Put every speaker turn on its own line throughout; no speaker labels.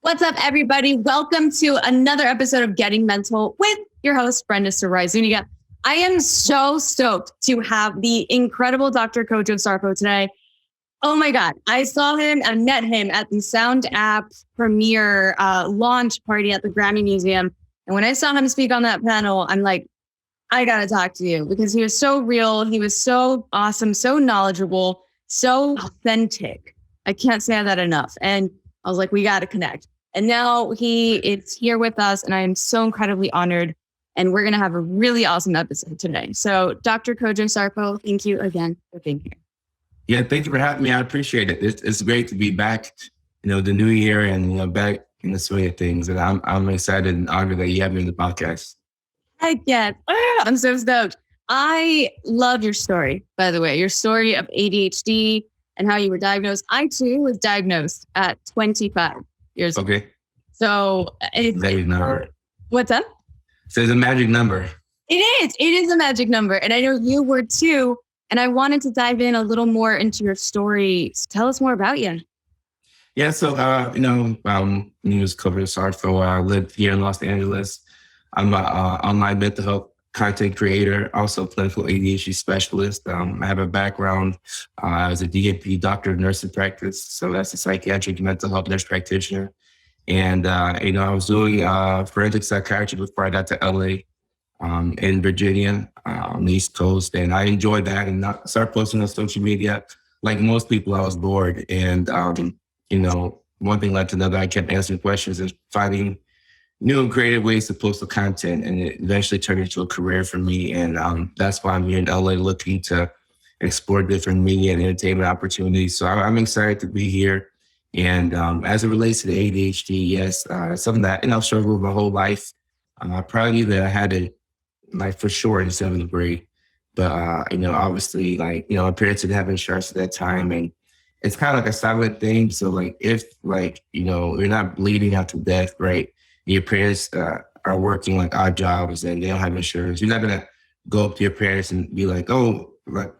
What's up, everybody? Welcome to another episode of Getting Mental with your host, Brenda Sarai Zuniga. I am so stoked to have the incredible Dr. Kojo Sarfo today. Oh my God. I saw him and met him at the Sound App premiere launch party at the Grammy Museum. And when I saw him speak on that panel, I'm like, I got to talk to you because he was so real. He was so awesome, so knowledgeable, so authentic. I can't say that enough. And I was like, we got to connect. And now he is here with us, and I am so incredibly honored. And we're going to have a really awesome episode today. So, Dr. Kojo Sarfo, thank you again for being here.
Yeah, thank you for having me. I appreciate it. It's great to be back, the new year and, back in the swing of things. And I'm excited and honored that you have me on the podcast.
Heck yeah. I'm so stoked. I love your story, by the way, your story of ADHD and how you were diagnosed. I, too, was diagnosed at 25 years old.
Okay.
So,
magic number.
What's up?
So it's a magic number.
It is. It is a magic number. And I know you were too. And I wanted to dive in a little more into your story. So tell us more about you.
Yeah. So, my name is Kojo Sarfo. I live here in Los Angeles. I'm an online mental health content creator, also clinical ADHD specialist. I have a background as a DNP, doctor of nursing practice. So that's a psychiatric mental health nurse practitioner. And, I was doing forensic psychiatry before I got to LA in Virginia on the East Coast. And I enjoyed that and started posting on social media. Like most people, I was bored. And, one thing led to another. I kept answering questions and finding new and creative ways to post the content. And it eventually turned into a career for me. And that's why I'm here in LA looking to explore different media and entertainment opportunities. So I'm excited to be here. And as it relates to the ADHD, yes, something that I've struggled with my whole life. Probably that I had it for sure in 7th grade. But, obviously, my parents didn't have insurance at that time. And it's kind of like a silent thing. So if you're not bleeding out to death, right? Your parents are working odd jobs and they don't have insurance. You're not going to go up to your parents and be like, oh,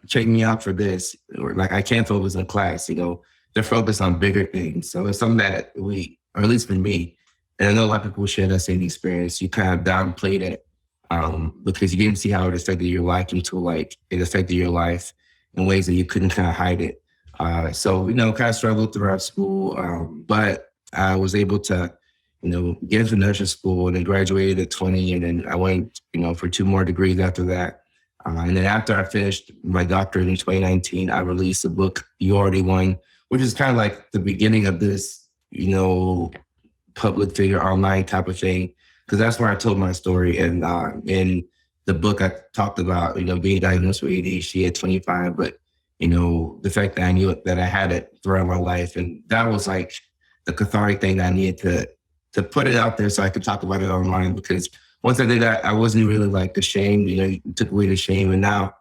check me out for this. Or I can't focus in class, They're focused on bigger things. So it's something that we, or at least for me, and I know a lot of people share that same experience, you kind of downplayed it because you didn't see how it affected your life until it affected your life in ways that you couldn't kind of hide it. So, kind of struggled throughout school, but I was able to, get into nursing school and then graduated at 20. And then I went, for 2 more degrees after that. And then after I finished my doctorate in 2019, I released a book, You Already Won, which is kind of the beginning of this, public figure online type of thing. Because that's where I told my story. And in the book, I talked about, being diagnosed with ADHD at 25, but, the fact that I knew that I had it throughout my life. And that was the cathartic thing that I needed to put it out there so I could talk about it online. Because once I did that, I wasn't really ashamed, you took away the shame. And now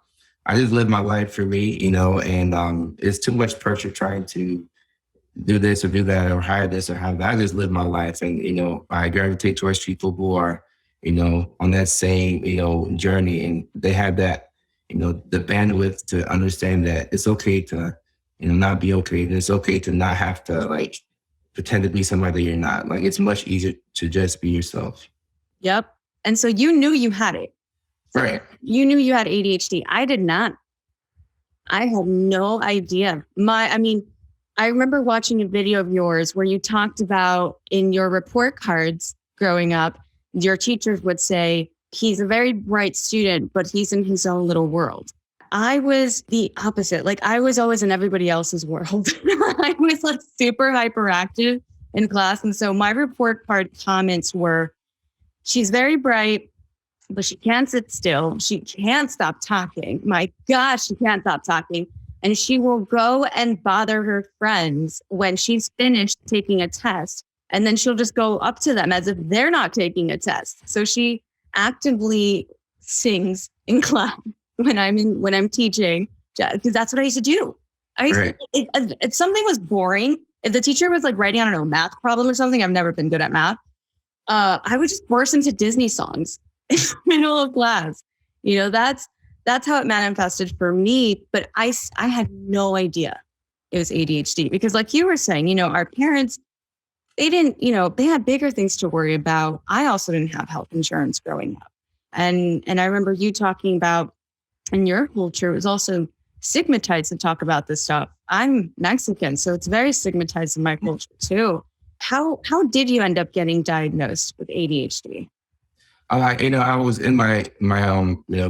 I just live my life for me, and it's too much pressure trying to do this or do that or hire this or have that. I just live my life. And, I gravitate towards people who are, on that same, journey. And they have that, the bandwidth to understand that it's okay to, not be okay. And it's okay to not have to pretend to be somebody that you're not. It's much easier to just be yourself.
Yep. And so you knew you had it.
Right.
You knew you had ADHD. I did not. I had no idea. I remember watching a video of yours where you talked about in your report cards growing up, your teachers would say, he's a very bright student, but he's in his own little world. I was the opposite. I was always in everybody else's world. I was super hyperactive in class. And so my report card comments were, she's very bright, but she can't sit still. She can't stop talking. My gosh, she can't stop talking. And she will go and bother her friends when she's finished taking a test. And then she'll just go up to them as if they're not taking a test. So she actively sings in class when I'm teaching, because that's what I used to do. If something was boring, if the teacher was writing, I don't know, a math problem or something, I've never been good at math. I would just burst into Disney songs in the middle of class. That's how it manifested for me. But I had no idea it was ADHD because like you were saying, our parents, they didn't, they had bigger things to worry about. I also didn't have health insurance growing up. And I remember you talking about in your culture, it was also stigmatized to talk about this stuff. I'm Mexican, so it's very stigmatized in my culture too. How did you end up getting diagnosed with ADHD?
I was in my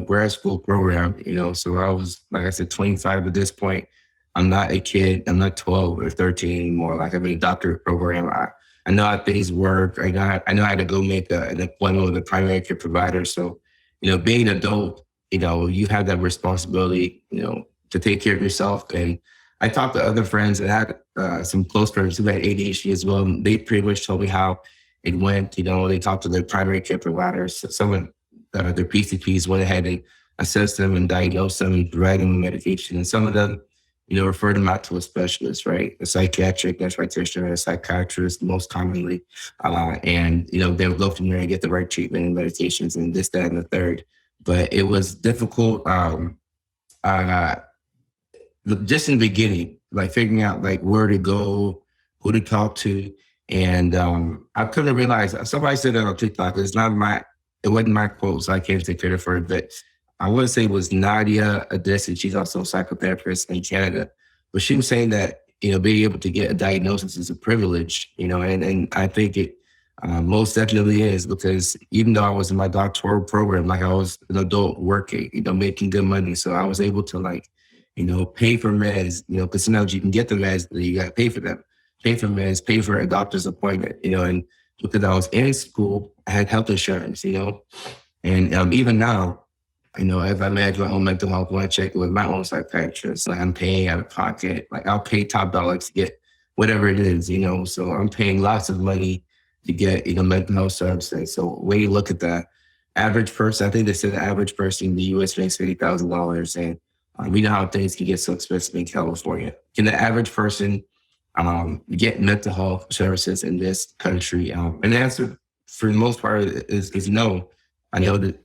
grad school program, so I was, like I said, 25 at this point. I'm not a kid. I'm not 12 or 13 anymore. Like, I'm in a doctorate program. I know how things work. I know how to go make an appointment with a primary care provider. So, being an adult, you have that responsibility, to take care of yourself. And I talked to other friends that had some close friends who had ADHD as well. And they pretty much told me how it went. They talked to their primary care providers. Some of their PCPs went ahead and assessed them and diagnosed them and provided them medication. And some of them, referred them out to a specialist, right? A psychiatric nurse practitioner, a psychiatrist, most commonly. And they would go from there and get the right treatment and medications and this, that, and the third. But it was difficult. Just in the beginning, like figuring out like where to go, who to talk to. And I couldn't realize, somebody said that on TikTok, it wasn't my quote, so I can't take credit for it, but I want to say it was Nadia Adhd. She's also a psychotherapist in Canada. But she was saying that, being able to get a diagnosis is a privilege, and I think it most definitely is, because even though I was in my doctoral program, like I was an adult working, making good money. So I was able to pay for meds, because sometimes you can get the meds, but you got to pay for them, pay for meds, pay for a doctor's appointment, and because I was in school, I had health insurance, and even now, if I manage my own mental health, when I check it with my own psychiatrist, like I'm paying out of pocket, like I'll pay top dollar to get whatever it is, so I'm paying lots of money to get, mental health services. So when you look at the average person, I think they said the average person in the US makes $50,000. And we know how things can get so expensive in California. Can the average person get mental health services in this country? And the answer for the most part is no. I know that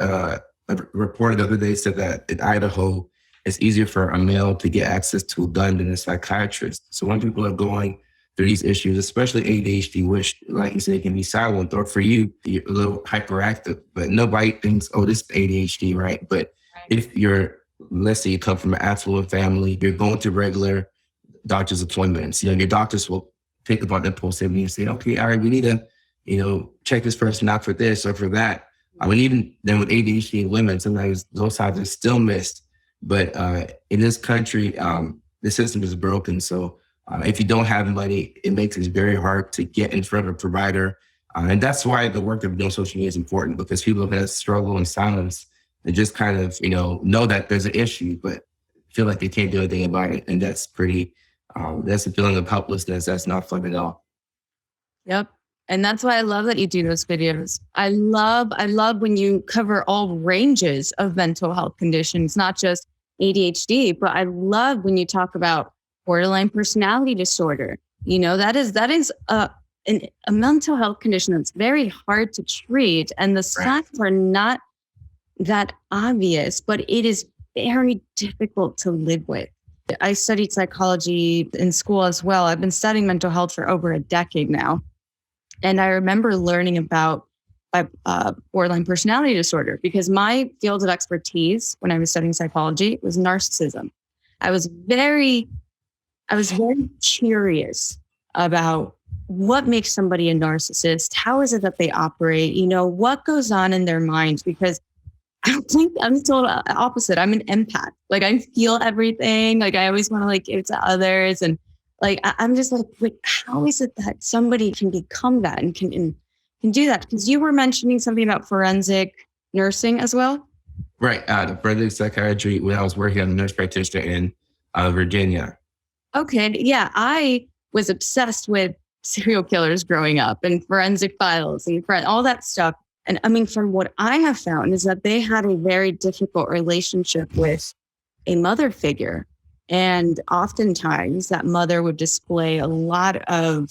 a report the other day said that in Idaho, it's easier for a male to get access to a gun than a psychiatrist. So when people are going through these issues, especially ADHD, which, like you said, can be silent, or for you, you're a little hyperactive, but nobody thinks, oh, this is ADHD, right? But if let's say you come from an affluent family, you're going to regular doctor's appointments, your doctors will pick up on impulsivity and say, okay, all right, we need to, check this person out for this or for that. I mean, even then with ADHD in women, sometimes those signs are still missed. But in this country, the system is broken. So if you don't have money, it makes it very hard to get in front of a provider. And that's why the work of doing social media is important, because people have had to struggle in silence and just kind of, know that there's an issue, but feel like they can't do anything about it. And that's that's a feeling of helplessness. That's not fun at all.
Yep. And that's why I love that you do those videos. I love when you cover all ranges of mental health conditions, not just ADHD, but I love when you talk about borderline personality disorder. That is a mental health condition that's very hard to treat. And the signs are not that obvious, but it is very difficult to live with. I studied psychology in school as well. I've been studying mental health for over a decade now. And I remember learning about borderline personality disorder, because my field of expertise when I was studying psychology was narcissism. I was very curious about what makes somebody a narcissist. How is it that they operate? What goes on in their minds? Because I don't think I'm total opposite. I'm an empath. Like, I feel everything. Like, I always want to give to others. And I'm just like, wait, how is it that somebody can become that and can do that? Because you were mentioning something about forensic nursing as well.
Right. The forensic psychiatry, when I was working as a nurse practitioner in Virginia.
Okay. Yeah. I was obsessed with serial killers growing up and forensic files and all that stuff. And I mean, from what I have found is that they had a very difficult relationship with a mother figure. And oftentimes that mother would display a lot of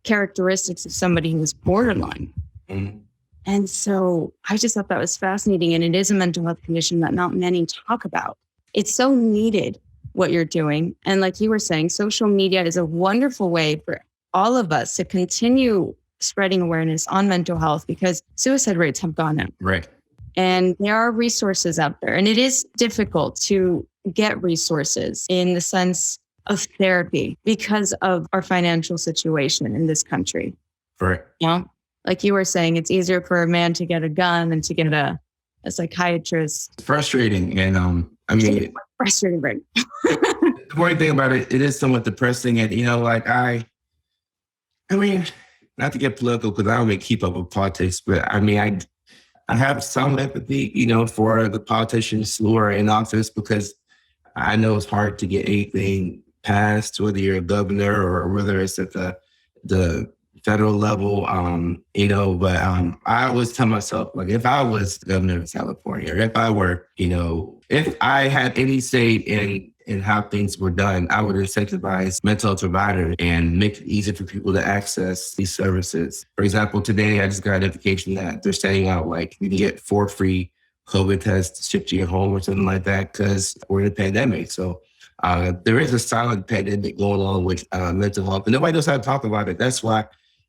characteristics of somebody who was borderline.
Mm-hmm.
And so I just thought that was fascinating. And it is a mental health condition that not many talk about. It's so needed what you're doing. And like you were saying, social media is a wonderful way for all of us to continue spreading awareness on mental health, because suicide rates have gone up.
Right.
And there are resources out there. And it is difficult to get resources in the sense of therapy because of our financial situation in this country.
Right.
Yeah. Like you were saying, it's easier for a man to get a gun than to get a psychiatrist.
It's frustrating. And I mean,
frustrating, right?
The funny thing about it, it is somewhat depressing. And, like I mean, not to get political because I don't really keep up with politics, but I mean, I have some empathy, for the politicians who are in office, because I know it's hard to get anything passed, whether you're a governor or whether it's at the federal level, but I always tell myself, like, if I was the governor of California, or if I were, if I had any say in how things were done, I would incentivize mental health providers and make it easier for people to access these services. For example, today I just got a notification that they're sending out, like, you can get 4 free COVID tests shipped to your home or something like that, because we're in a pandemic. So there is a silent pandemic going on with mental health, and nobody knows how to talk about it. That's why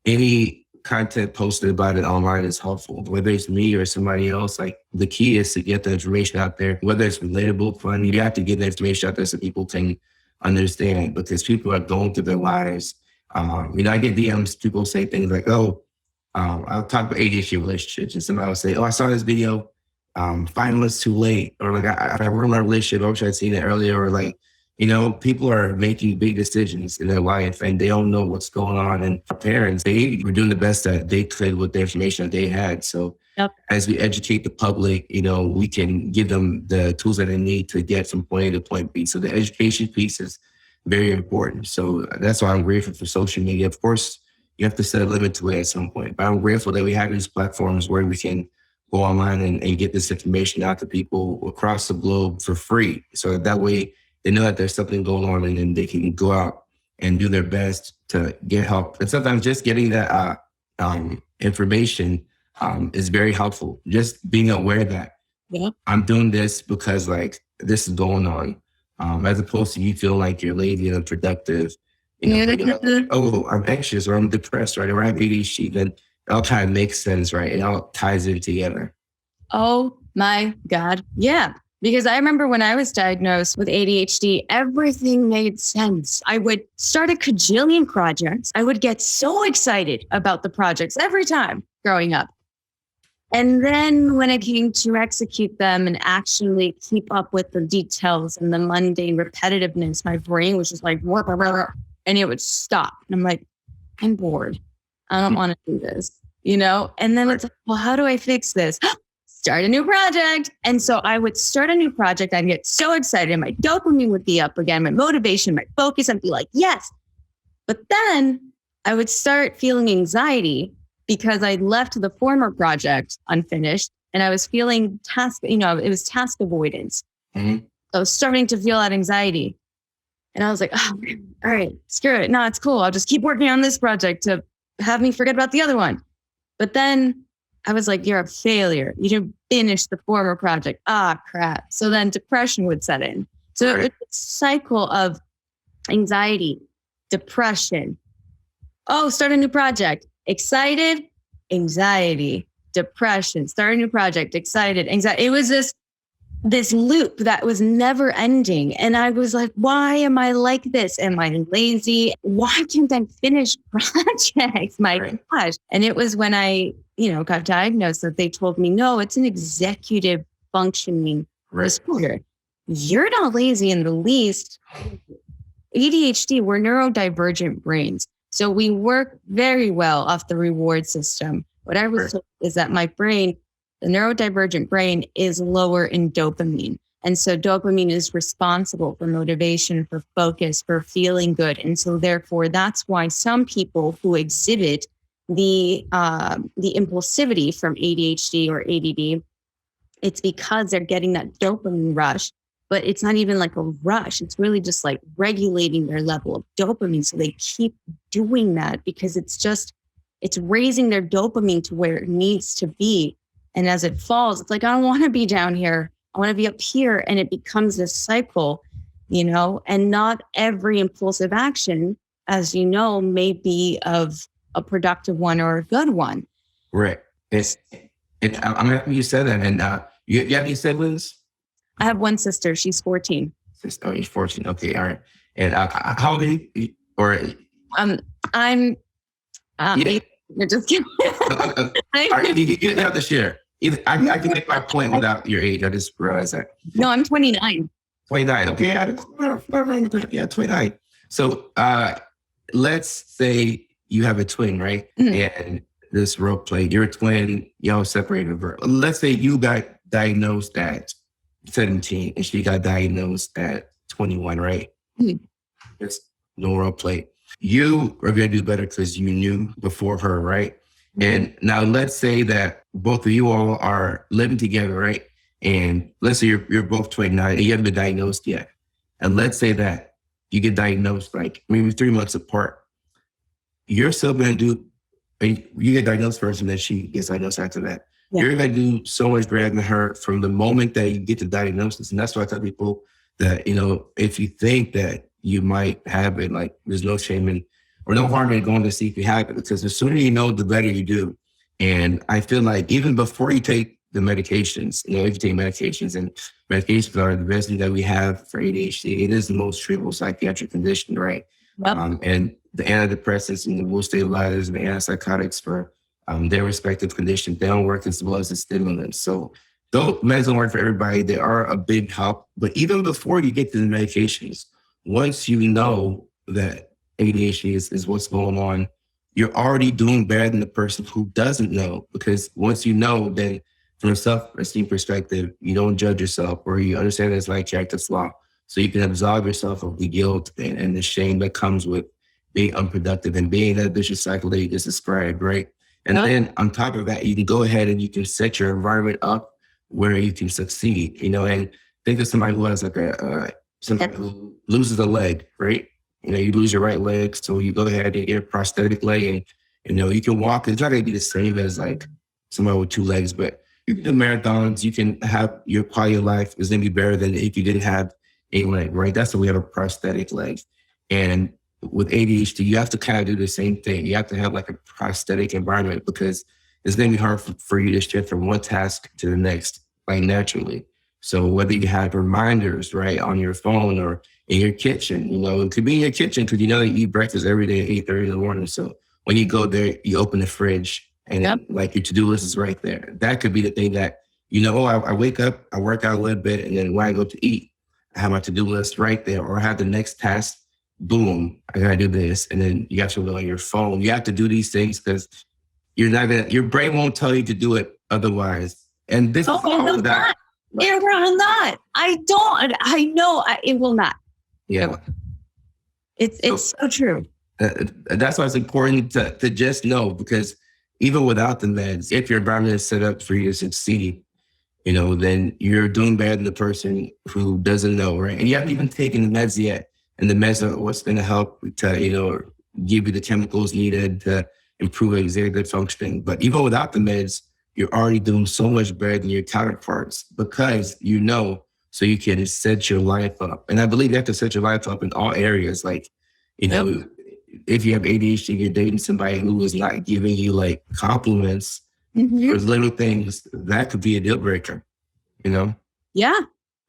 any content posted about it online is helpful, whether it's me or somebody else. Like, the key is to get the information out there, whether it's relatable, funny. You have to get the information out there so people can understand, because people are going through their lives. I get DMs, people say things like, I'll talk about ADHD relationships, and somebody will say, I saw this video, finally it's too late, or like, I ruined my relationship, I wish I'd seen it earlier, or like, people are making big decisions in their life and they don't know what's going on. And our parents, they were doing the best that they could with the information that they had. So as we educate the public, we can give them the tools that they need to get from point A to point B. So the education piece is very important. So that's why I'm grateful for social media. Of course, you have to set a limit to it at some point, but I'm grateful that we have these platforms where we can go online and get this information out to people across the globe for free. So that way, they know that there's something going on, and then they can go out and do their best to get help. And sometimes just getting that information is very helpful. Just being aware that I'm doing this because, like, this is going on, as opposed to you feel like you're lazy and unproductive. I'm anxious, or I'm depressed, right? Or I have ADHD. Then it all kind of makes sense, right? It all ties in together.
Oh my God. Yeah. Because I remember when I was diagnosed with ADHD, everything made sense. I would start a cajillion projects. I would get so excited about the projects every time growing up. And then when it came to execute them and actually keep up with the details and the mundane repetitiveness, my brain was just like, and it would stop. And I'm like, I'm bored. I don't want to do this, And then it's like, well, how do I fix this? Start a new project. And so I would start a new project. I'd get so excited. My dopamine would be up again, my motivation, my focus. I'd be like, yes. But then I would start feeling anxiety because I left the former project unfinished and I was feeling it was task avoidance. Mm-hmm. So I was starting to feel that anxiety. And I was like, all right, screw it. No, it's cool. I'll just keep working on this project to have me forget about the other one. But then I was like, you're a failure. You didn't finish the former project. Crap. So then depression would set in. So it's a cycle of anxiety, depression. Start a new project. Excited, anxiety, depression. Start a new project, excited, anxiety. It was this loop that was never ending. And I was like, why am I like this? Am I lazy? Why can't I finish projects? My gosh. And it was when I got diagnosed that they told me, no, it's an executive functioning disorder. You're not lazy in the least. ADHD, we're neurodivergent brains. So we work very well off the reward system. What I was told is that my brain, the neurodivergent brain, is lower in dopamine. And so dopamine is responsible for motivation, for focus, for feeling good. And so therefore, that's why some people who exhibit the impulsivity from ADHD or ADD, it's because they're getting that dopamine rush, but it's not even like a rush. It's really just like regulating their level of dopamine. So they keep doing that because it's raising their dopamine to where it needs to be. And as it falls, it's like, I don't want to be down here. I want to be up here. And it becomes this cycle, and not every impulsive action as you know, may be of a productive one or a good one.
Right. I'm happy you said that. And you have any siblings?
I have one sister. She's 14.
Oh, you're 14. Okay. All right. And how old are you? Or
I'm
yeah.
you're just kidding.
You didn't have to share. I can make my point without your age. I just realized that.
No, I'm 29.
29. Okay. Yeah, 29. So let's say you have a twin, right?
Mm-hmm.
And this role play, you're a twin, y'all separated. Let's say you got diagnosed at 17 and she got diagnosed at 21, right?
Mm-hmm.
It's no role play. You are going to do better because you knew before her, right? And now let's say that both of you all are living together, right? And let's say you're both 29 and you haven't been diagnosed yet. And let's say that you get diagnosed like maybe 3 months apart. You're still going to do, you get diagnosed first and then she gets diagnosed after that. Yeah. You're going to do so much better than her from the moment that you get the diagnosis. And that's why I tell people that, if you think that you might have it, like there's no shame in or no harm in going to see if you have it, because the sooner you know, the better you do. And I feel like even before you take the medications, if you take medications, and medications are the best thing that we have for ADHD, it is the most treatable psychiatric condition, right? Yep. And the antidepressants and the mood stabilizers and the antipsychotics for their respective conditions, they don't work as well as the stimulants. So those meds don't work for everybody. They are a big help. But even before you get to the medications, once you know that ADHD is what's going on, you're already doing better than the person who doesn't know. Because once you know, then from a self-esteem perspective, you don't judge yourself, or you understand it's like character flaw. So you can absolve yourself of the guilt and the shame that comes with being unproductive and being that vicious cycle that you just described, right? And then on top of that, you can go ahead and you can set your environment up where you can succeed, and think of somebody who has like somebody who loses a leg, right? You lose your right leg, so you go ahead and get a prosthetic leg, and you can walk. It's not going to be the same as like somebody with 2 legs, but you can do marathons. You can have your quality of life is going to be better than if you didn't have a leg, right? That's why we have a prosthetic leg. And with ADHD, you have to kind of do the same thing. You have to have like a prosthetic environment, because it's going to be hard for you to shift from one task to the next, like naturally. So whether you have reminders, right, on your phone or in your kitchen, it could be in your kitchen because that you eat breakfast every day at 8:30 in the morning. So when you go there, you open the fridge and like your to-do list is right there. That could be the thing that, I wake up, I work out a little bit, and then when I go to eat, I have my to-do list right there, or I have the next task, boom, I gotta do this. And then you got to go on your phone. You have to do these things because your brain won't tell you to do it otherwise. And this is all of that.
It will not. I know it will not.
Yeah.
It's so true.
That's why it's important to just know, because even without the meds, if your environment is set up for you to succeed, then you're doing better than the person who doesn't know, right? And you haven't even taken the meds yet. And the meds are what's going to help to, give you the chemicals needed to improve executive functioning. But even without the meds, you're already doing so much better than your counterparts, because so you can set your life up. And I believe you have to set your life up in all areas. Like, if you have ADHD, you're dating somebody who is not giving you like compliments or little things, that could be a deal breaker,
Yeah.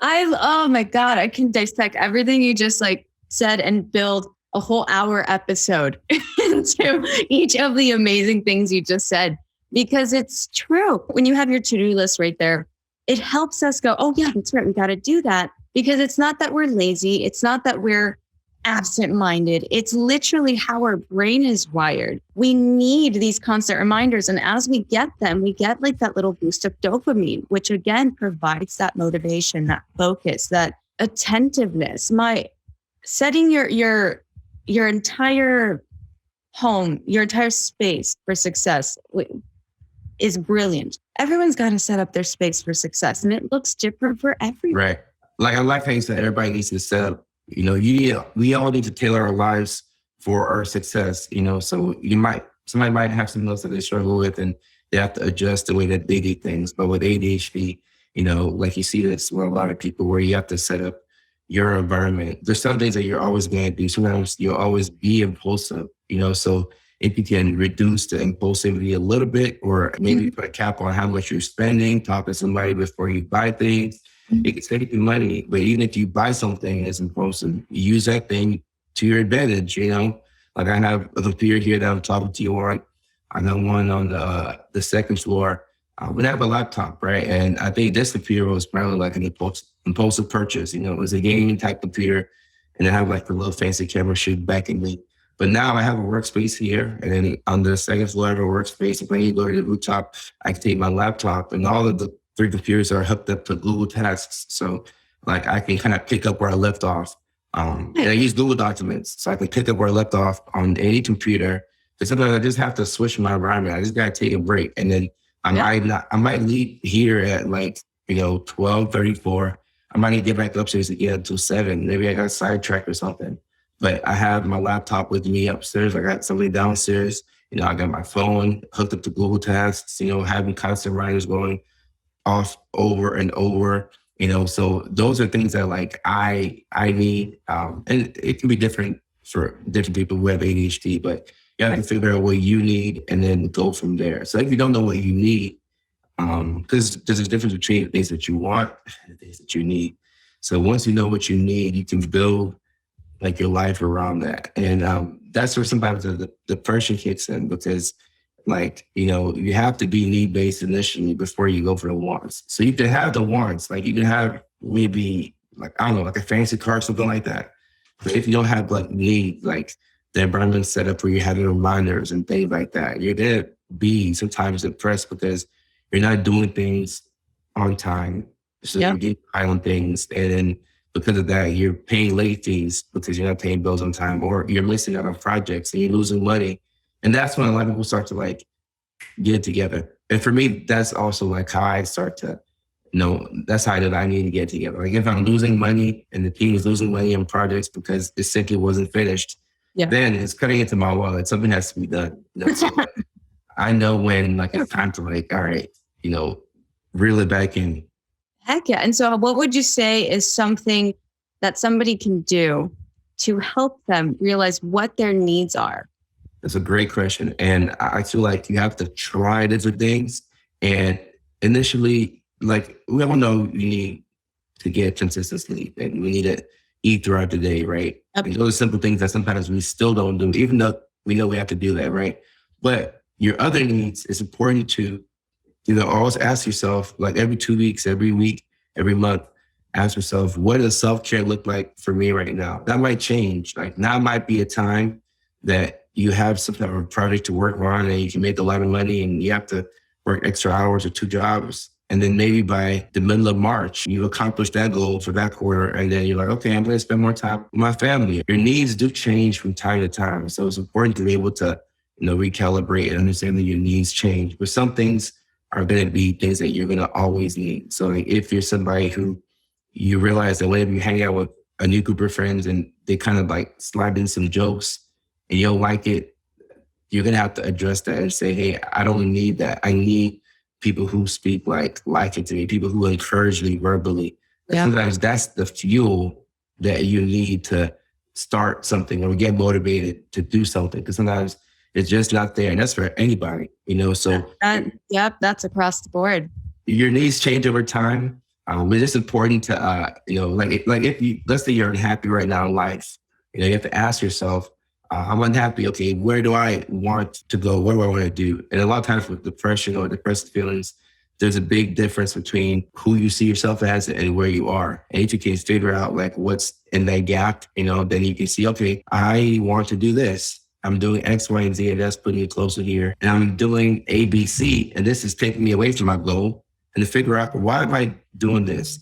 Oh my God, I can dissect everything you just like said and build a whole hour episode into each of the amazing things you just said, because it's true. When you have your to-do list right there, it helps us go, oh yeah, that's right, we got to do that, because it's not that we're lazy. It's not that we're absent-minded. It's literally how our brain is wired. We need these constant reminders. And as we get them, we get like that little boost of dopamine, which again provides that motivation, that focus, that attentiveness. Setting your entire home, your entire space for success is brilliant. Everyone's got to set up their space for success, and it looks different for everyone.
Right. Like I like how you said, everybody needs to set up. We all need to tailor our lives for our success. So somebody might have something else that they struggle with, and they have to adjust the way that they do things. But with ADHD, like you see this with a lot of people, where you have to set up your environment. There's some things that you're always going to do. Sometimes you'll always be impulsive, so if you can reduce the impulsivity a little bit, or maybe put a cap on how much you're spending, talk to somebody before you buy things, it can save you money. But even if you buy something that's impulsive, use that thing to your advantage, Like I have a computer here that I'm talking to you on. I got one on the second floor. We have a laptop, right? And I think this computer was probably like an impulsive purchase. It was a gaming type computer, and I have like the little fancy camera shoot backing me. But now I have a workspace here, and then on the second floor, I have a workspace. If I need to go to the rooftop, I can take my laptop, and all of the 3 computers are hooked up to Google Tasks. So like I can kind of pick up where I left off. And I use Google Documents, so I can pick up where I left off on any computer. But sometimes I just have to switch my environment. I just got to take a break, and then I might leave here at like 12:34. I might need to get back upstairs again until 7. Maybe I got sidetracked or something. But I have my laptop with me upstairs. I got somebody downstairs. I got my phone hooked up to Google Tasks. Having constant reminders going off over and over. So those are things that like I need, and it can be different for different people who have ADHD, but you have to figure out what you need and then go from there. So if you don't know what you need, because there's a difference between things that you want and things that you need. So once you know what you need, you can build like your life around that. And that's where sometimes the depression kicks in, because like, you have to be need-based initially before you go for the wants. So you can have the wants, like you can have maybe like, I don't know, like a fancy car, something like that. But if you don't have like need, like the environment set up where you're having reminders and things like that, you're going to be sometimes depressed because you're not doing things on time. So you get behind on things. And then because of that, you're paying late fees because you're not paying bills on time, or you're missing out on projects and you're losing money. And that's when a lot of people start to like get it together. And for me, that's also like how I start to, that's how I need to get it together. Like if I'm losing money and the team is losing money on projects because it simply wasn't finished, then it's cutting into my wallet. Something has to be done. So I know when like it's time to like, all right, reel it back in.
Heck yeah. And so what would you say is something that somebody can do to help them realize what their needs are?
That's a great question. And I feel like you have to try different things. And initially, like we all know you need to get consistent sleep and we need to eat throughout the day, right? And those are simple things that sometimes we still don't do, even though we know we have to do that, right? But your other needs, it's important to, always ask yourself, like every 2 weeks, every week, every month, ask yourself, what does self-care look like for me right now? That might change. Like now might be a time that you have some type of project to work on and you can make a lot of money and you have to work extra hours or 2 jobs. And then maybe by the middle of March, you accomplish that goal for that quarter. And then you're like, okay, I'm going to spend more time with my family. Your needs do change from time to time. So it's important to be able to, recalibrate and understand that your needs change. But some things are going to be things that you're going to always need. So like if you're somebody who you realize that whenever you hang out with a new group of friends and they kind of like slide in some jokes, and you don't like it, you're going to have to address that and say, hey, I don't need that. I need people who speak like it to me, people who encourage me verbally. Sometimes that's the fuel that you need to start something or get motivated to do something. Because sometimes it's just not there. And that's for anybody, so.
That's across the board.
Your needs change over time. But it's important to, like if you, let's say you're unhappy right now in life, you have to ask yourself, I'm unhappy. Okay, where do I want to go? What do I want to do? And a lot of times with depression or depressive feelings, there's a big difference between who you see yourself as and where you are. And if you can figure out like what's in that gap, then you can see, okay, I want to do this. I'm doing X, Y, and Z, and that's putting me closer here. And I'm doing A, B, C, and this is taking me away from my goal. And to figure out, why am I doing this?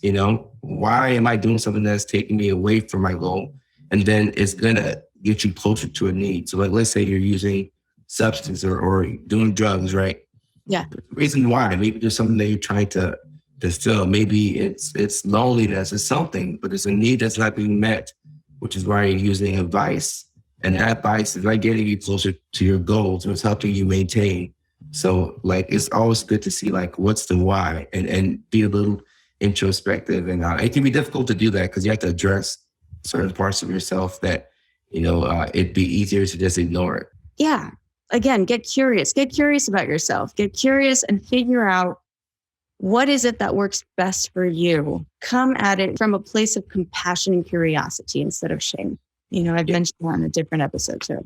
Why am I doing something that's taking me away from my goal? And then it's going to get you closer to a need. So like, let's say you're using substance or doing drugs, right?
Yeah.
The reason why, maybe there's something that you're trying to fill. Maybe it's loneliness or something, but it's a need that's not being met, which is why you're using a vice. And that vice is like getting you closer to your goals. It's helping you maintain. So like, it's always good to see like, what's the why and be a little introspective. And it can be difficult to do that because you have to address certain parts of yourself that, it'd be easier to just ignore it.
Yeah. Again, get curious about yourself, get curious and figure out what is it that works best for you. Come at it from a place of compassion and curiosity instead of shame. I've mentioned that in a different episode too.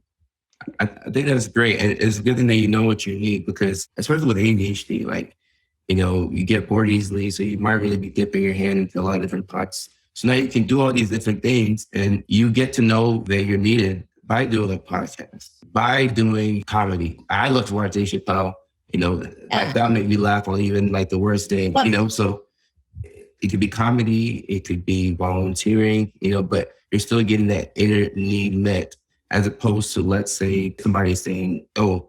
I think that's great. And it's a good thing that you know what you need because especially with ADHD, like, you get bored easily. So you might really be dipping your hand into a lot of different pots. So now you can do all these different things and you get to know that you're needed by doing a podcast, by doing comedy. I love to watch Dave Chappelle, that made me laugh on even like the worst day, so it could be comedy, it could be volunteering, but you're still getting that inner need met as opposed to, let's say, somebody saying, oh,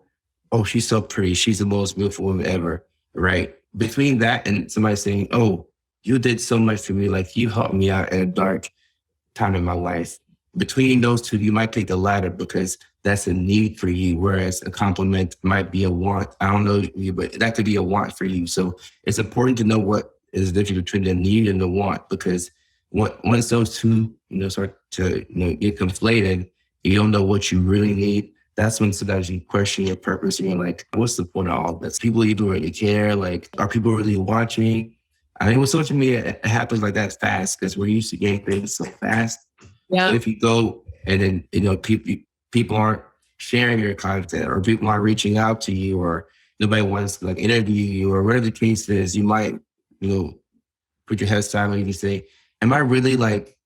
she's so pretty. She's the most beautiful woman ever, right? Between that and somebody saying, oh, you did so much for me. Like you helped me out at a dark time in my life. Between those two, you might take the latter because that's a need for you, whereas a compliment might be a want. I don't know you, but that could be a want for you. So it's important to know what is the difference between the need and the want, because once those two, start to get conflated, you don't know what you really need. That's when sometimes you question your purpose and you're like, what's the point of all this? People even really care. Like, are people really watching? I mean, with social media, it happens like that fast because we're used to getting things so fast. Yeah. So if you go and then, people aren't sharing your content or people aren't reaching out to you or nobody wants to like interview you or whatever the case is, you might, put your head silent and you say, am I really like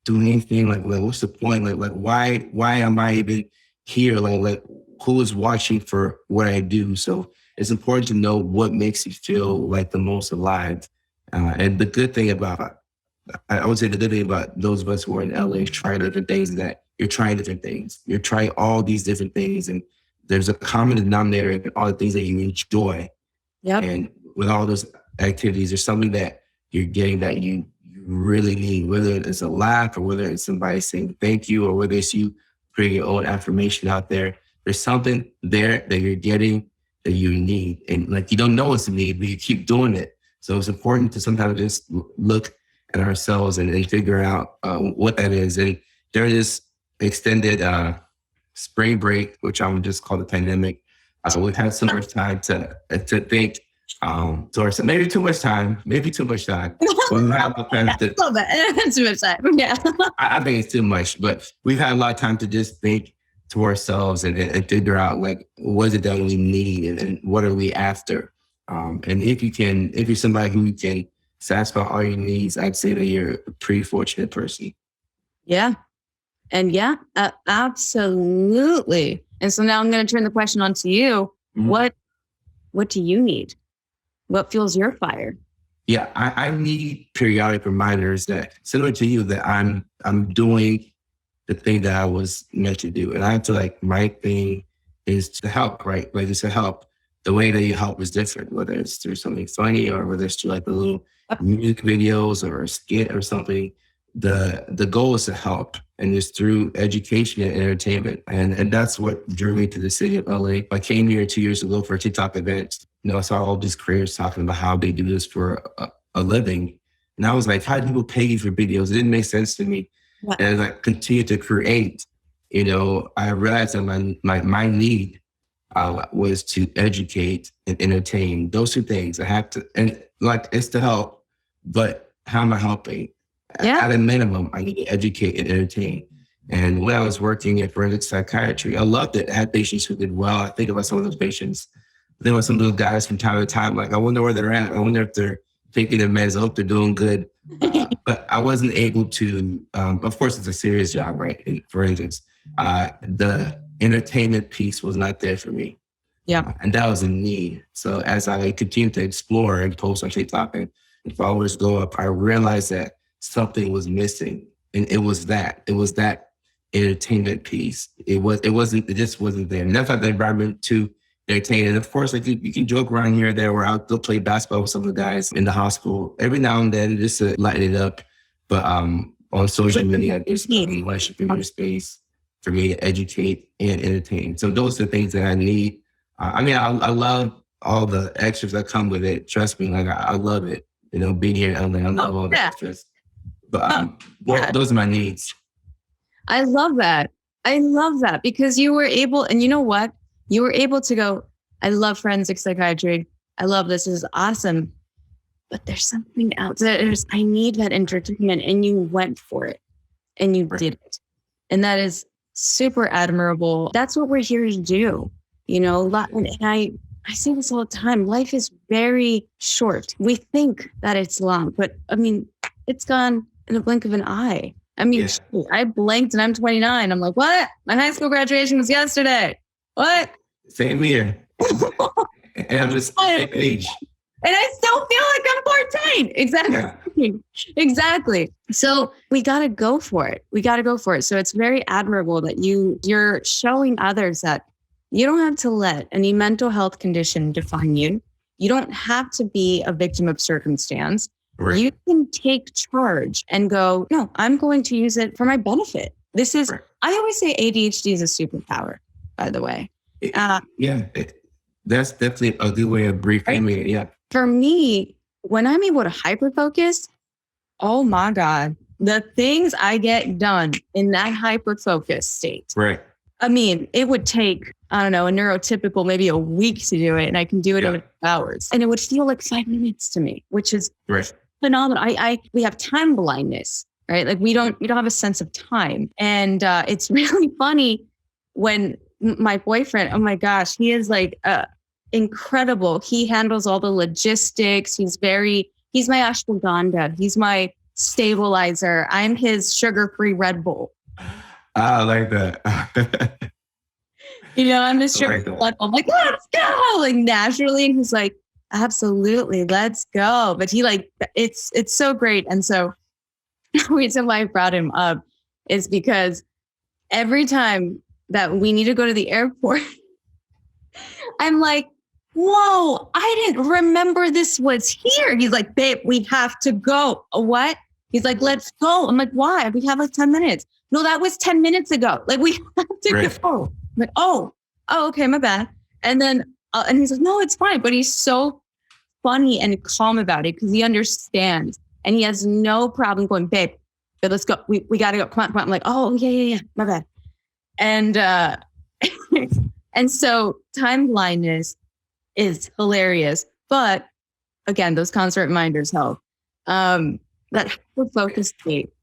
doing anything? Like what's the point? Like why am I even here? Like who is watching for what I do? So it's important to know what makes you feel like the most alive. And the good thing about, I would say the good thing about those of us who are in LA trying different things is that you're trying different things. You're trying all these different things and there's a common denominator in all the things that you enjoy. Yep. And with all those activities, there's something that you're getting that you really need, whether it's a laugh or whether it's somebody saying thank you or whether it's you putting your own affirmation out there. There's something there that you're getting that you need. And like, you don't know it's a need, but you keep doing it. So it's important to sometimes just look at ourselves and figure out what that is. And during this extended spring break, which I would just call the pandemic, we've had so much time to think towards maybe too much time. We have a plan to,
a little bit. Too much time. Yeah.
I think it's too much, but we've had a lot of time to just think to ourselves and figure out like what is it that we need and what are we after. And if you're somebody who can satisfy all your needs, I'd say that you're a pretty fortunate person.
Yeah. And absolutely. And so now I'm going to turn the question on to you. Mm-hmm. What do you need? What fuels your fire?
Yeah, I need periodic reminders that, similar to you, that I'm doing the thing that I was meant to do. And I feel like my thing is to help, right? Like it's to help. The way that you help is different, whether it's through something funny or whether it's through like the little music videos or a skit or something. The goal is to help, and it's through education and entertainment. And that's what drew me to the city of LA. I came here 2 years ago for a TikTok event. I saw all these creators talking about how they do this for a living. And I was like, how do people pay you for videos? It didn't make sense to me. What? And as I continued to create, I realized that my need was to educate and entertain. Those two things I have to, and like it's to help, but how am I helping? Yeah. At a minimum, I need to educate and entertain. And when I was working in forensic psychiatry, I loved it. I had patients who did well. I think about some of those patients. There were some little guys from time to time, like, I wonder where they're at. I wonder if they're taking their meds. I hope they're doing good. But I wasn't able to, of course, it's a serious job, right? In forensics. The entertainment piece was not there for me. Yeah. And that was a need. So as I continued to explore and post on TikTok and followers go up, I realized that something was missing. And it was that entertainment piece. It just wasn't there. And that's not the environment to entertain. And of course, like you can joke around here or there. We're out, go play basketball with some of the guys in the hospital every now and then just to lighten it up. But on social media, there's much bigger space for me to educate and entertain. So those are the things that I need. I love all the extras that come with it. Trust me, like I love it. being here in LA. I love all that stress. But those are my needs.
I love that. I love that because you were able, and you know what? You were able to go, I love forensic psychiatry. I love this. This is awesome. But there's something else. I need that entertainment. And you went for it and you did it. And that is super admirable. That's what we're here to do. And I say this all the time. Life is very short. We think that it's long, but I mean, it's gone in a blink of an eye. I mean, I blinked and I'm 29. I'm like, what? My high school graduation was yesterday. What?
Same here. And I'm just same age.
And I still feel like I'm 14. Exactly. Yeah. Exactly. So we got to go for it. So it's very admirable that you're showing others that you don't have to let any mental health condition define you. You don't have to be a victim of circumstance. Right. You can take charge and go, no, I'm going to use it for my benefit. This is, right. I always say ADHD is a superpower, by the way.
That's definitely a good way of reframing it. Yeah.
For me, when I'm able to hyper-focus, oh my God, the things I get done in that hyper-focus state.
Right.
I mean, it would take, I don't know, a neurotypical maybe a week to do it, and I can do it in hours. And it would feel like 5 minutes to me, which is phenomenal. We have time blindness, right? Like we don't have a sense of time. And it's really funny when my boyfriend, oh my gosh, he is like incredible. He handles all the logistics. He's my ashwagandha. He's my stabilizer. I'm his sugar-free Red Bull.
I like that.
I'm his sugar-free Red Bull. I'm like, let's go, like naturally. And he's like, absolutely, let's go. But he it's so great. And so the reason why I brought him up is because every time that we need to go to the airport, I'm like, whoa, I didn't remember this was here. He's like, babe, we have to go. What? He's like, let's go. I'm like, why? We have like 10 minutes. No, that was 10 minutes ago. Like we have to go. I'm like, oh, okay, my bad. And then, and he's like, no, it's fine. But he's so funny and calm about it because he understands and he has no problem going, babe, let's go. We got to go. Come on. I'm like, oh, yeah. My bad. And, and so time blindness is hilarious. But again, those constant reminders help. That focus state.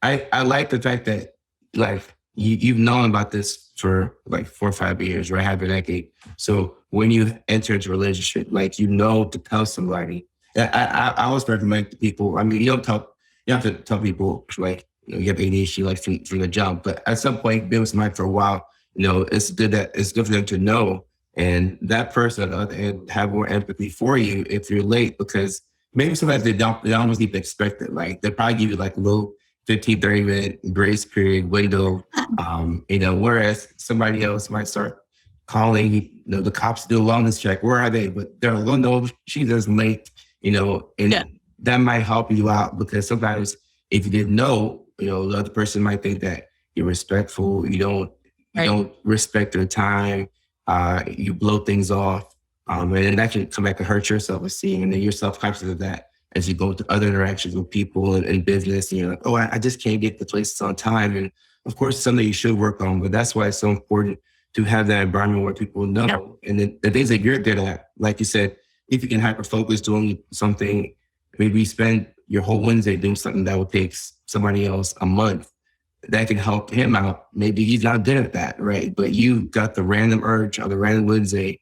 I like the fact that like you've known about this for like 4 or 5 years, right? Half a decade. So when you enter into a relationship, like to tell somebody. I always recommend to people. I mean, you have to tell people like you have ADHD like from the jump, but at some point, being with somebody for a while, it's good for them to know, and that person and have more empathy for you if you're late, because maybe sometimes they almost even expect it. Like they probably give you like a little 15, 30-minute grace period window. Whereas somebody else might start calling, the cops to do a wellness check. Where are they? But they're like, oh no, she's just late, that might help you out, because sometimes if you didn't know, the other person might think that you're respectful. You don't respect their time. You blow things off. And that can come back and hurt your self-esteem. And then you're self-conscious of that as you go to other interactions with people and business. And you're like, oh, I just can't get the places on time. And of course, it's something you should work on. But that's why it's so important to have that environment where people know. Yep. And then the things that you're good at, like you said, if you can hyper-focus doing something, maybe spend your whole Wednesday doing something that would take somebody else a month, that can help him out. Maybe he's not good at that, right? But you got the random urge on the random Wednesday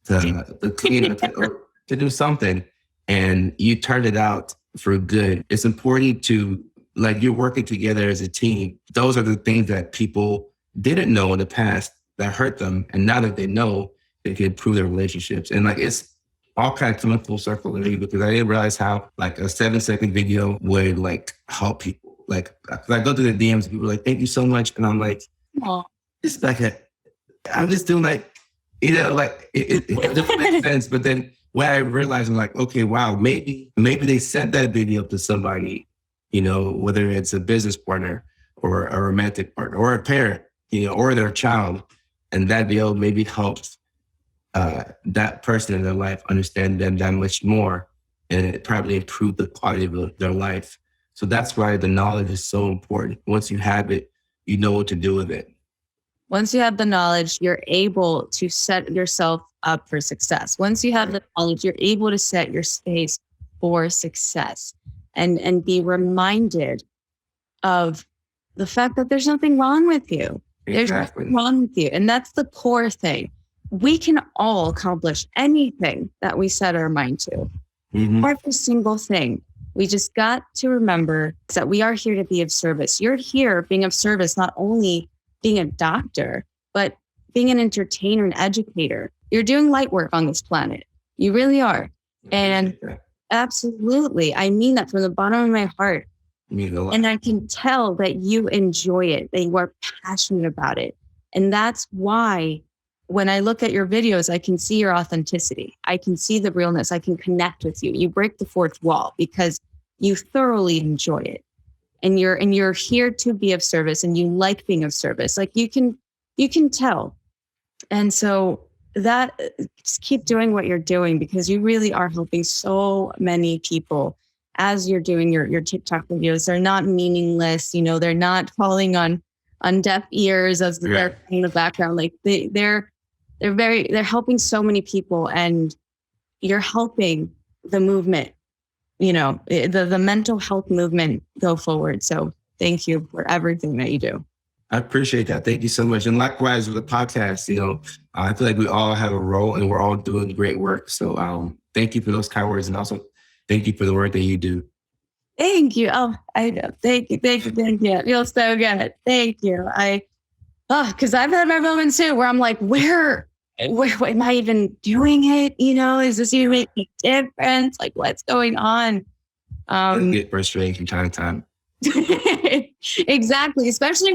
to clean up or to do something, and you turned it out for good. It's important to, like, you're working together as a team. Those are the things that people didn't know in the past that hurt them. And now that they know, they can improve their relationships. And like, it's all kind of coming full circle with me, because I didn't realize how like a 7-second video would like help people. Like, I go through the DMs and people are like, thank you so much. And I'm like, it's like I'm just doing like, like it doesn't make sense. But then when I realized, I'm like, okay, wow, maybe they sent that video to somebody, whether it's a business partner or a romantic partner or a parent, or their child. And that video maybe helps that person in their life understand them that much more. and it probably improve the quality of their life. So that's why the knowledge is so important. Once you have it, you know what to do with it.
Once you have the knowledge, you're able to set yourself up for success. Once you have the knowledge, you're able to set your space for success and be reminded of the fact that there's nothing wrong with you. There's nothing wrong with you. And that's the core thing. We can all accomplish anything that we set our mind to. Every single thing. We just got to remember that we are here to be of service. You're here being of service, not only being a doctor, but being an entertainer and educator. You're doing light work on this planet. You really are. And absolutely, I mean that from the bottom of my heart. And I can tell that you enjoy it, that you are passionate about it. And that's why when I look at your videos, I can see your authenticity. I can see the realness. I can connect with you. You break the fourth wall because you thoroughly enjoy it. And you're here to be of service, and you like being of service. Like you can tell. And so that just keep doing what you're doing, because you really are helping so many people as you're doing your TikTok videos. They're not meaningless, they're not falling on deaf ears as they're in the background. Like they're helping so many people, and you're helping the movement, the mental health movement go forward. So thank you for everything that you do.
I appreciate that. Thank you so much. And likewise with the podcast, I feel like we all have a role and we're all doing great work. So thank you for those kind words. And also thank you for the work that you do.
Thank you. Oh, I know. Thank you. It feels so good. Thank you. Because I've had my moments too where I'm like, where am I even doing it? Is this even making a difference? Like, what's going on?
Get frustrating from time to time.
Exactly. Especially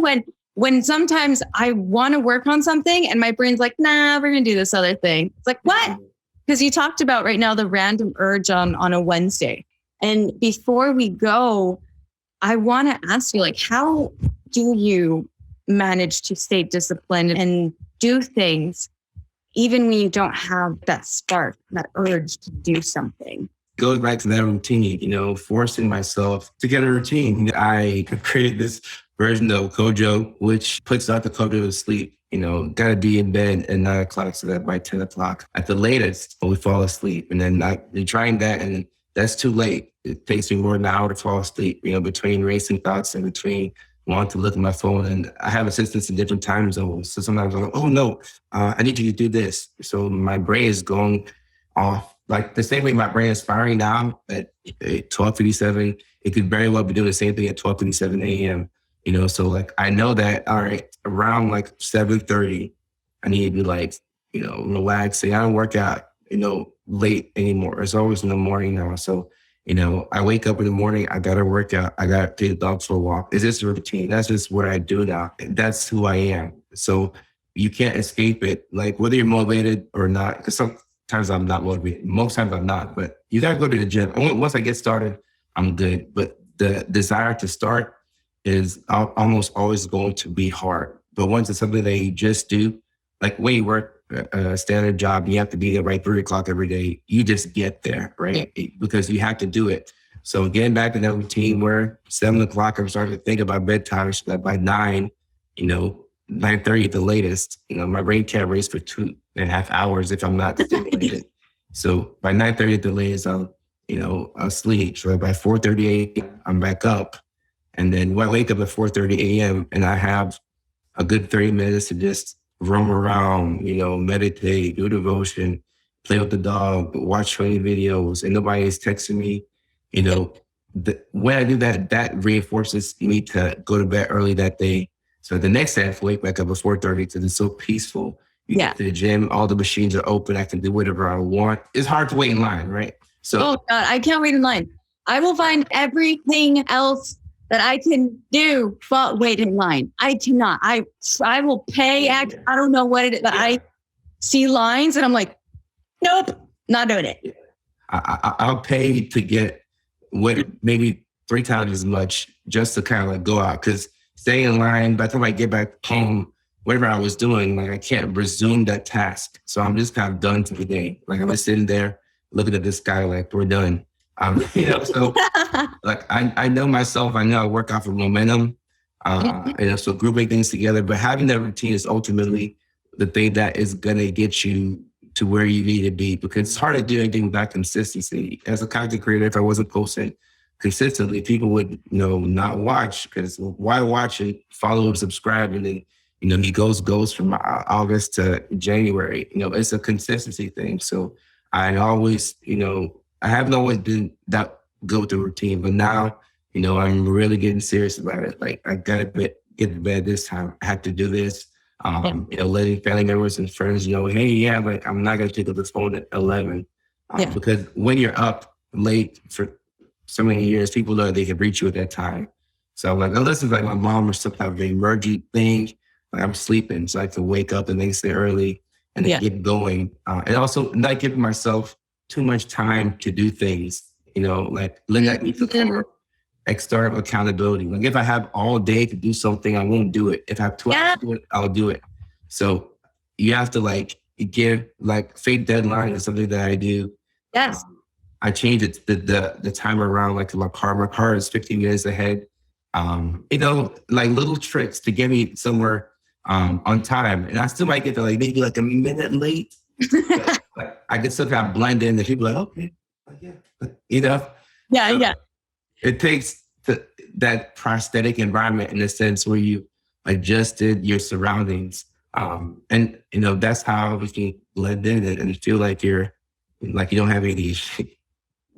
when sometimes I want to work on something and my brain's like, nah, we're going to do this other thing. It's like, what? Because you talked about right now the random urge on a Wednesday. And before we go, I want to ask you, like, how do you manage to stay disciplined and do things even when you don't have that spark, that urge to do something?
Goes back to that routine, forcing myself to get a routine. I created this version of Kojo, which puts Dr. Kojo to sleep. Got to be in bed at 9 o'clock so that by 10 o'clock at the latest, we fall asleep. And then I'm trying that, and that's too late. It takes me more than an hour to fall asleep, between racing thoughts and between wanting to look at my phone. And I have assistants in different time zones. So sometimes I'm like, oh no, I need you to do this. So my brain is going off. Like the same way my brain is firing now at 12:57, it could very well be doing the same thing at 12:57 a.m. So like I know that, all right, around like 7:30, I need to be like, relaxing. I don't work out, late anymore. It's always in the morning now. So, I wake up in the morning, I gotta work out, I gotta take the dog for a walk. It's just a routine. That's just what I do now. That's who I am. So you can't escape it. Like whether you're motivated or not, because sometimes I'm not motivated. Most times I'm not, but you gotta go to the gym. Once I get started, I'm good. But the desire to start is almost always going to be hard. But once it's something that you just do, like when you work a standard job, you have to be there by 3 o'clock every day. You just get there, right? Because you have to do it. So getting back to that routine where 7 o'clock, I'm starting to think about bedtime, so that by 9, 9:30 at the latest, my brain can't race for 2.5 hours if I'm not stimulated. So by 9:30 at the latest, I'll sleep. So by 4:30 a.m., I'm back up. And then when I wake up at 4:30 a.m. and I have a good 30 minutes to just roam around, meditate, do devotion, play with the dog, watch funny videos, and nobody is texting me, when I do that, that reinforces me to go to bed early that day. So the next day I have to wake back up at 4:30 because it's so peaceful. You get to the gym, all the machines are open, I can do whatever I want. It's hard to wait in line, right? So,
oh God, I can't wait in line. I will find everything else that I can do, but wait in line. I cannot. I will pay. I don't know what it is, but I see lines and I'm like, nope, not doing it.
I'll pay to get maybe 3 times as much just to kind of like go out, because staying in line, by the time I get back home, whatever I was doing, like I can't resume that task. So I'm just kind of done for the day. Like I'm just sitting there looking at this guy like, we're done. So like I know myself. I know I work off of momentum. So grouping things together, but having that routine is ultimately the thing that is gonna get you to where you need to be, because it's hard to do anything without consistency. As a content creator, if I wasn't posting consistently, people would, not watch, because why watch and follow and subscribe, and then, he goes from August to January. It's a consistency thing. So I always, I haven't always been that go to routine, but now, I'm really getting serious about it. Like, I gotta get to bed this time. I have to do this. Letting family members and friends, hey, yeah, like, I'm not gonna pick up the phone at 11, because when you're up late for so many years, people know they can reach you at that time. So like, unless it's like my mom or some type of emergency thing, like I'm sleeping, so I can wake up the next day early and then get going. And also not giving myself too much time to do things, like letting that need for external accountability. Like if I have all day to do something, I won't do it. If I have 2 hours to do it, I'll do it. So you have to like give like fake deadline is something that I do.
Yes.
I change it the time around, like my car is 15 minutes ahead. Like little tricks to get me somewhere on time. And I still might get to like maybe like a minute late. But I can still kind of blend in, and people are like, okay, yeah.
Yeah.
It takes that prosthetic environment in a sense where you adjusted your surroundings. And that's how we can blend in and feel like you don't have any issue.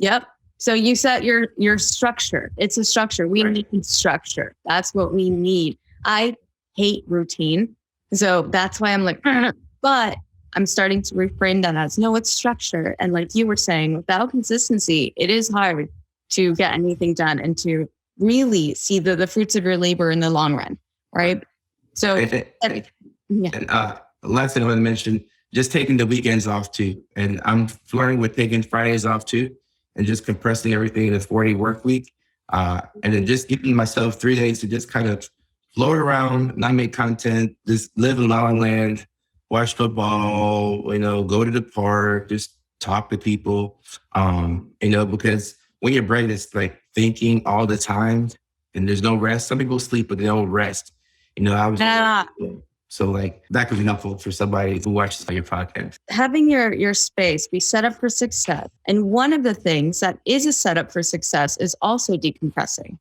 Yep. So you set your structure. It's a structure. We need structure. That's what we need. I hate routine. So that's why I'm like, but I'm starting to reframe that as, no, it's structure. And like you were saying, without consistency, it is hard to get anything done and to really see the fruits of your labor in the long run. Right. So
last thing I want to mention, just taking the weekends off too. And I'm flirting with taking Fridays off too, and just compressing everything in a 4-day work week. And then just giving myself 3 days to just kind of float around, not make content, just live in La La Land, watch football, go to the park, just talk to people, because when your brain is like thinking all the time and there's no rest, some people sleep, but they don't rest. So like that could be helpful for somebody who watches your podcast.
Having your space be set up for success. And one of the things that is a setup for success is also decompressing.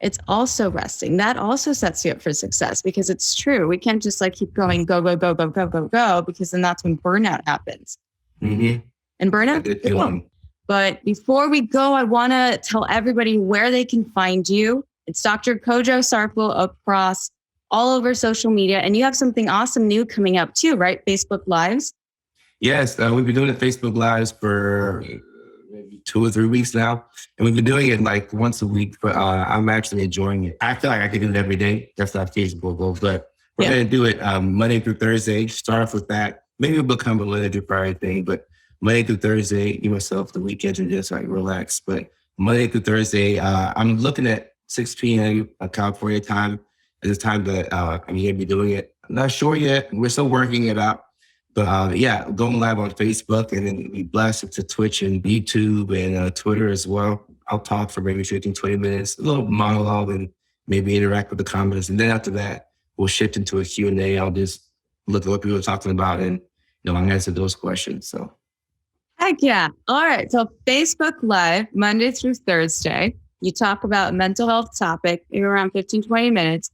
It's also resting. That also sets you up for success, because it's true. We can't just like keep going, go, because then that's when burnout happens.
Mm-hmm.
And burnout. But before we go, I want to tell everybody where they can find you. It's Dr. Kojo Sarfo across all over social media. And you have something awesome new coming up too, right? Facebook Lives.
Yes, we've been doing the Facebook Lives for maybe 2 or 3 weeks now. And we've been doing it like once a week, but I'm actually enjoying it. I feel like I can do it every day. That's not feasible, but we're going to do it Monday through Thursday. Start off with that. Maybe it'll become a Monday through Friday thing, but Monday through Thursday, give myself the weekends and just like relax. But Monday through Thursday, I'm looking at 6 p.m. California time. It's time that I'm going to be doing it. I'm not sure yet. We're still working it out. But going live on Facebook, and then we blast it to Twitch and YouTube and Twitter as well. I'll talk for maybe 15, 20 minutes, a little monologue, and maybe interact with the comments. And then after that, we'll shift into a Q&A. I'll just look at what people are talking about and I'll answer those questions. So.
Heck yeah. All right. So Facebook Live, Monday through Thursday. You talk about a mental health topic, maybe around 15, 20 minutes.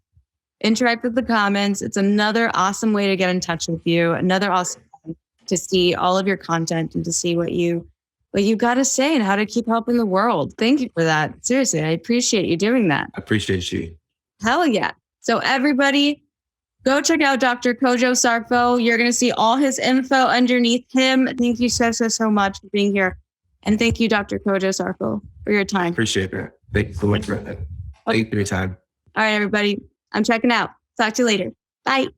Interact with the comments. It's another awesome way to get in touch with you. Another awesome way to see all of your content and to see what you got to say and how to keep helping the world. Thank you for that. Seriously, I appreciate you doing that.
I appreciate you.
Hell yeah. So everybody, go check out Dr. Kojo Sarfo. You're going to see all his info underneath him. Thank you so much for being here. And thank you, Dr. Kojo Sarfo, for your time.
Appreciate it. Thank you so much for that. Thank you for your time.
All right, everybody. I'm checking out. Talk to you later. Bye.